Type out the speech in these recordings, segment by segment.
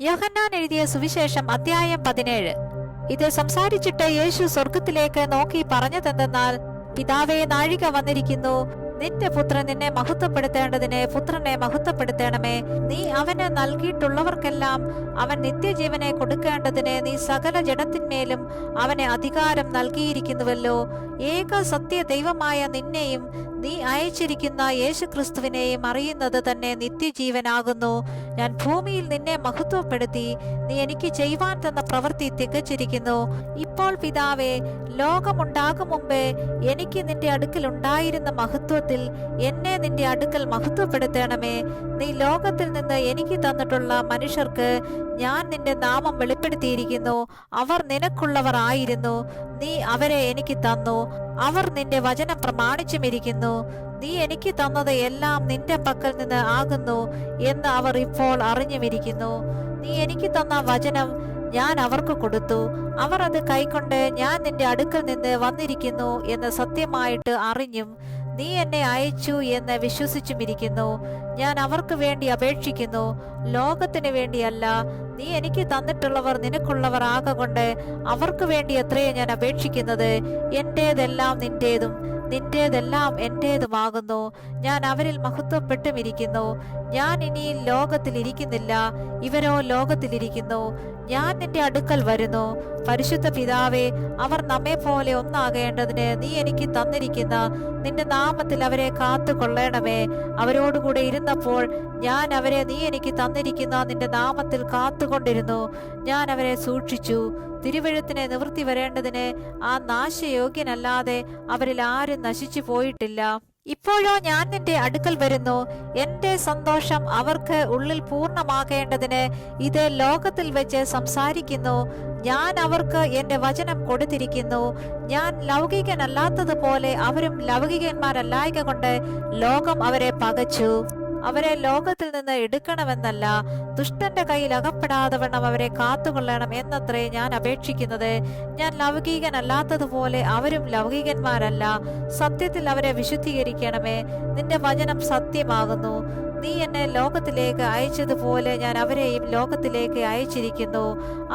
യോഹന്നാൻ എഴുതിയ സുവിശേഷം അധ്യായം 17. ഇത് സംസാരിച്ചിട്ട് യേശു സ്വർഗത്തിലേക്ക് നോക്കി പറഞ്ഞതെന്തെന്നാൽ, പിതാവേ, നാഴിക വന്നിരിക്കുന്നു. നിന്റെ പുത്രൻ നിന്നെ മഹത്വപ്പെടുത്തേണ്ടതിന് പുത്രനെ മഹത്വപ്പെടുത്തണമേ. നീ അവന് നൽകിയിട്ടുള്ളവർക്കെല്ലാം അവൻ നിത്യജീവനെ കൊടുക്കേണ്ടതിന് നീ സകല ജഡത്തിന്മേലും അവന് അധികാരം നൽകിയിരിക്കുന്നുവല്ലോ. ഏക സത്യ ദൈവമായ നിന്നെയും നീ അയച്ചിരിക്കുന്ന യേശുക്രിസ്തുവിനെയും അറിയുന്നത് തന്നെ നിത്യജീവനാകുന്നു. ഞാൻ ഭൂമിയിൽ നിന്നെ മഹത്വപ്പെടുത്തി നീ എനിക്ക് ചെയ്യുവാൻ തന്ന പ്രവൃത്തി തികച്ചിരിക്കുന്നു. ഇപ്പോൾ പിതാവേ, ലോകമുണ്ടാകും മുമ്പേ എനിക്ക് നിന്റെ അടുക്കൽ ഉണ്ടായിരുന്ന മഹത്വത്തിൽ എന്നെ നിന്റെ അടുക്കൽ മഹത്വപ്പെടുത്തണമേ. നീ ലോകത്തിൽ നിന്ന് എനിക്ക് തന്നിട്ടുള്ള മനുഷ്യർക്ക് ഞാൻ നിന്റെ നാമം വെളിപ്പെടുത്തിയിരിക്കുന്നു. അവർ നിനക്കുള്ളവർ ആയിരുന്നു. നീ അവരെ എനിക്ക് തന്നു. അവർ നിന്റെ വചനം പ്രമാണിച്ചുമിരിക്കുന്നു. നീ എനിക്ക് തന്നത് എല്ലാം നിന്റെ പക്കൽ നിന്ന് ആകുന്നു എന്ന് അവർ ഇപ്പോൾ അറിഞ്ഞുമിരിക്കുന്നു. നീ എനിക്ക് തന്ന വചനം ഞാൻ അവർക്ക് കൊടുത്തു. അവർ അത് കൈക്കൊണ്ട് ഞാൻ നിന്റെ അടുക്കൽ നിന്ന് വന്നിരിക്കുന്നു എന്ന് സത്യമായിട്ട് അറിഞ്ഞും നീ എന്നെ അയച്ചു എന്ന് വിശ്വസിച്ചുമിരിക്കുന്നു. ഞാൻ അവർക്ക് വേണ്ടി അപേക്ഷിക്കുന്നു, ലോകത്തിന് വേണ്ടിയല്ല. നീ എനിക്ക് തന്നിട്ടുള്ളവർ നിനക്കുള്ളവർ ആകൊണ്ട് അവർക്ക് വേണ്ടി എത്രയോ ഞാൻ അപേക്ഷിക്കുന്നത്. എന്റേതെല്ലാം നിന്റേതും നിന്റേതെല്ലാം എന്റേതുമാകുന്നു. ഞാൻ അവരിൽ മഹത്വപ്പെട്ടുമിരിക്കുന്നു. ഞാൻ ഇനി ലോകത്തിൽ ഇരിക്കുന്നില്ല, ഇവരോ ലോകത്തിലിരിക്കുന്നു. ഞാൻ നിന്റെ അടുക്കൽ വരുന്നു. പരിശുദ്ധ പിതാവേ, അവർ നമ്മെ പോലെ ഒന്നാകേണ്ടതിന് നീ എനിക്ക് തന്നിരിക്കുന്ന നിന്റെ നാമത്തിൽ അവരെ കാത്തുകൊള്ളണമേ. അവരോടുകൂടെ ഇരുന്നപ്പോൾ ഞാൻ അവരെ നീ എനിക്ക് തന്നിരിക്കുന്ന നിന്റെ നാമത്തിൽ കാത്തുകൊണ്ടിരുന്നു. ഞാൻ അവരെ സൂക്ഷിച്ചു. തിരുവെഴുത്തിനെ നിവൃത്തി വരേണ്ടതിന് ആ നാശയോഗ്യനല്ലാതെ അവരിൽ ആരും നശിച്ചു പോയിട്ടില്ല. ഇപ്പോഴോ ഞാൻ നിന്റെ അടുക്കൽ വരുന്നു. എന്റെ സന്തോഷം അവർക്ക് ഉള്ളിൽ പൂർണ്ണമാകേണ്ടതിന് ഇത് ലോകത്തിൽ വെച്ച് സംസാരിക്കുന്നു. ഞാൻ അവർക്ക് എന്റെ വചനം കൊടുത്തിരിക്കുന്നു. ഞാൻ ലൗകികനല്ലാത്തതുപോലെ അവരും ലൗകികന്മാരല്ലായക കൊണ്ട് ലോകം അവരെ പകച്ചു. അവരെ ലോകത്തിൽ നിന്ന് എടുക്കണമെന്നല്ല, ദുഷ്ടന്റെ കയ്യിൽ അകപ്പെടാതെ വണ്ണം അവരെ കാത്തുകൊള്ളണം എന്നത്രേ ഞാൻ അപേക്ഷിക്കുന്നത്. ഞാൻ ലൗകികനല്ലാത്തതുപോലെ അവരും ലൗകികന്മാരല്ല. സത്യത്തിൽ അവരെ വിശുദ്ധീകരിക്കണമേ. നിന്റെ വചനം സത്യമാകുന്നു. നീ എന്നെ ലോകത്തിലേക്ക് അയച്ചതുപോലെ ഞാൻ അവരെയും ലോകത്തിലേക്ക് അയച്ചിരിക്കുന്നു.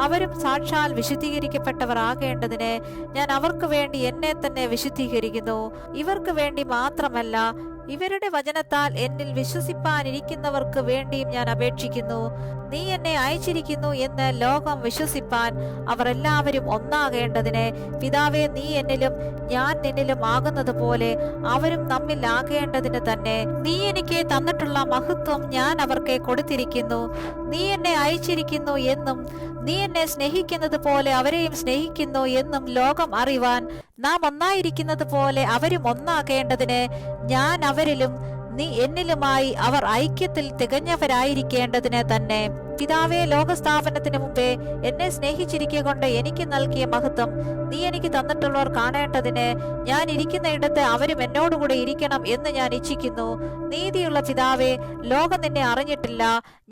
അവരും സാക്ഷാൽ വിശുദ്ധീകരിക്കപ്പെട്ടവർ ആകേണ്ടതിന് ഞാൻ അവർക്ക് വേണ്ടി എന്നെ തന്നെ വിശുദ്ധീകരിക്കുന്നു. ഇവർക്ക് വേണ്ടി മാത്രമല്ല, ഇവരുടെ വചനത്താൽ എന്നിൽ വിശ്വസിപ്പാനിരിക്കുന്നവർക്ക് വേണ്ടിയും ഞാൻ അപേക്ഷിക്കുന്നു. നീ എന്നെ അയച്ചിരിക്കുന്നു എന്ന് ലോകം വിശ്വസിപ്പാൻ അവർ എല്ലാവരും ഒന്നാകേണ്ടതിന് പിതാവേ, നീ എന്നിലും ഞാൻ നിന്നിലും ആകുന്നത് പോലെ അവരും തമ്മിൽ ആകേണ്ടതിന് തന്നെ. നീ എനിക്ക് തന്നിട്ടുള്ള മഹത്വം ഞാൻ അവർക്ക് കൊടുത്തിരിക്കുന്നു. നീ എന്നെ അയച്ചിരിക്കുന്നു എന്നും നീ എന്നെ സ്നേഹിക്കുന്നത് പോലെ അവരെയും സ്നേഹിക്കുന്നു എന്നും ലോകം അറിവാൻ നാം ഒന്നായിരിക്കുന്നത് പോലെ അവരും ഒന്നാകേണ്ടതിന് ഞാൻ അവരിലും നീ എന്നിലുമായി അവർ ഐക്യത്തിൽ തികഞ്ഞവരായിരിക്കേണ്ടതിന് തന്നെ. പിതാവേ, ലോകസ്ഥാപനത്തിന് മുമ്പേ എന്നെ സ്നേഹിച്ചിരിക്കുക കൊണ്ട് എനിക്ക് നൽകിയ മഹത്വം നീ എനിക്ക് തന്നിട്ടുള്ളവർ കാണേണ്ടതിന് ഞാൻ ഇരിക്കുന്ന ഇടത്ത് അവരും എന്നോടുകൂടെ ഇരിക്കണം എന്ന് ഞാൻ ഇച്ഛിക്കുന്നു. നീതിയുള്ള പിതാവേ, ലോകം നിന്നെ അറിഞ്ഞിട്ടില്ല,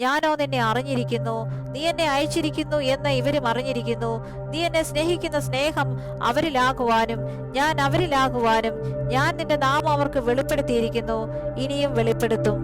ഞാനോ നിന്നെ അറിഞ്ഞിരിക്കുന്നു. നീ എന്നെ അയച്ചിരിക്കുന്നു എന്ന് ഇവരും അറിഞ്ഞിരിക്കുന്നു. നീ എന്നെ സ്നേഹിക്കുന്ന സ്നേഹം അവരിലാകുവാനും ഞാൻ അവരിലാകുവാനും ഞാൻ നിന്റെ നാമം അവർക്ക് വെളിപ്പെടുത്തിയിരിക്കുന്നു, ഇനിയും വെളിപ്പെടുത്തും.